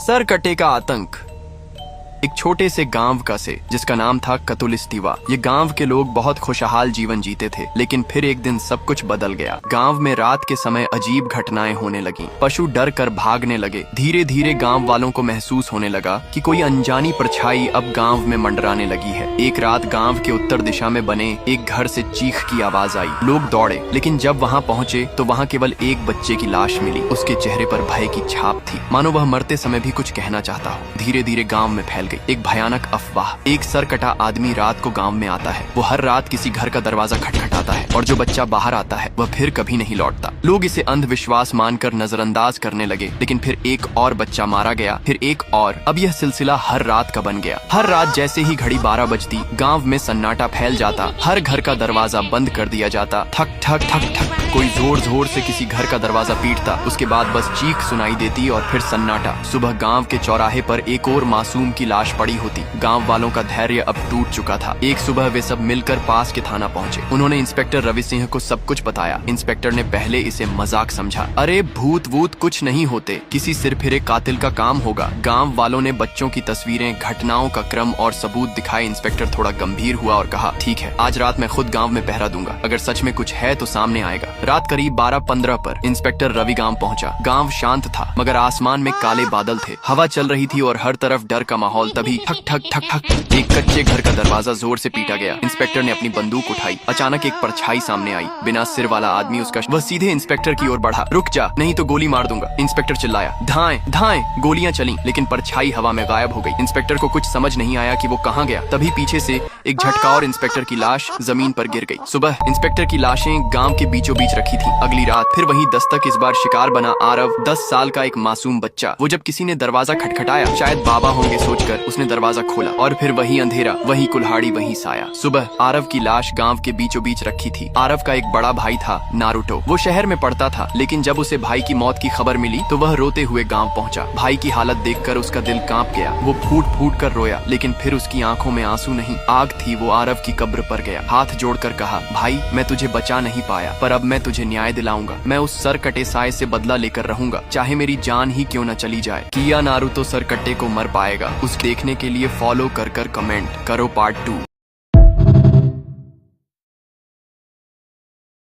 Sir कटे का आतंक। एक छोटे से गांव का से जिसका नाम था कतुलिस्तीवा। ये गांव के लोग बहुत खुशहाल जीवन जीते थे, लेकिन फिर एक दिन सब कुछ बदल गया। गांव में रात के समय अजीब घटनाएं होने लगी। पशु डर कर भागने लगे। धीरे धीरे गांव वालों को महसूस होने लगा कि कोई अनजानी परछाई अब गांव में मंडराने लगी है। एक रात गांव के उत्तर दिशा में बने एक घर से चीख की आवाज आई। लोग दौड़े, लेकिन जब वहां पहुंचे तो वहां केवल एक बच्चे की लाश मिली। उसके चेहरे पर भय की छाप थी, मानो वह मरते समय भी कुछ कहना चाहता हो। धीरे धीरे गांव में फैल गई एक भयानक अफवाह। एक सरकटा आदमी रात को गांव में आता है। वो हर रात किसी घर का दरवाजा खटखटाता है, और जो बच्चा बाहर आता है वह फिर कभी नहीं लौटता। लोग इसे अंधविश्वास मानकर नजरअंदाज करने लगे, लेकिन फिर एक और बच्चा मारा गया, फिर एक और। अब यह सिलसिला हर रात का बन गया। हर रात जैसे ही घड़ी 12 बजती, गांव में सन्नाटा फैल जाता। हर घर का दरवाजा बंद कर दिया जाता। ठक ठक ठक ठक कोई जोर जोर से किसी घर का दरवाजा पीटता। उसके बाद बस चीख सुनाई देती और फिर सन्नाटा। सुबह गांव के चौराहे पर एक और मासूम की लाश पड़ी होती। गांव वालों का धैर्य अब टूट चुका था। एक सुबह वे सब मिलकर पास के थाना पहुंचे। उन्होंने इंस्पेक्टर रवि सिंह को सब कुछ बताया। इंस्पेक्टर ने पहले इसे मजाक समझा। अरे भूत वूत कुछ नहीं होते, किसी सिरफिरे कातिल का काम होगा। गांव वालों ने बच्चों की तस्वीरें, घटनाओं का क्रम और सबूत दिखाए। इंस्पेक्टर थोड़ा गंभीर हुआ और कहा, ठीक है, आज रात मैं खुद गाँव में पहरा दूंगा। अगर सच में कुछ है तो सामने आएगा। रात करीब 12:15 पर इंस्पेक्टर रवि गांव पहुंचा। गांव शांत था, मगर आसमान में काले बादल थे। हवा चल रही थी और हर तरफ डर का माहौल। तभी ठक ठक ठक ठक एक कच्चे घर का दरवाजा जोर से पीटा गया। इंस्पेक्टर ने अपनी बंदूक उठाई। अचानक एक परछाई सामने आई। बिना सिर वाला आदमी वह सीधे इंस्पेक्टर की ओर बढ़ा। रुक जा, नहीं तो गोली मार दूंगा, इंस्पेक्टर चिल्लाया। धाएं धाएं गोलियां चली, लेकिन परछाई हवा में गायब हो गई। इंस्पेक्टर को कुछ समझ नहीं आया कि वो कहाँ गया। तभी पीछे से एक झटका और इंस्पेक्टर की लाश जमीन पर गिर गई। सुबह इंस्पेक्टर की लाशें गांव के बीचों बीच रखी थी। अगली रात फिर वही दस्तक। इस बार शिकार बना आरव, 10 साल का एक मासूम बच्चा। वो जब किसी ने दरवाजा खटखटाया, शायद बाबा होंगे सोचकर, उसने दरवाजा खोला और फिर वही अंधेरा, वही कुल्हाड़ी, वही साया। सुबह आरव की लाश गांव के बीचों बीच रखी थी। आरव का एक बड़ा भाई था, नारुतो। वो शहर में पढ़ता था, लेकिन जब उसे भाई की मौत की खबर मिली तो वह रोते हुए गांव पहुंचा। भाई की हालत देखकर उसका दिल कांप गया। वो फूट फूट कर रोया, लेकिन फिर उसकी आंखों में आंसू नहीं, आग थी। वो आरव की कब्र पर गया, हाथ जोड़कर कहा, भाई मैं तुझे बचा नहीं पाया, पर अब मैं तुझे न्याय दिलाऊंगा। मैं उस सरकटे साए से बदला लेकर रहूंगा, चाहे मेरी जान ही क्यों न चली जाए। किया नारुतो सरकटे को मर पाएगा। उस देखने के लिए फॉलो कर कमेंट करो पार्ट 2।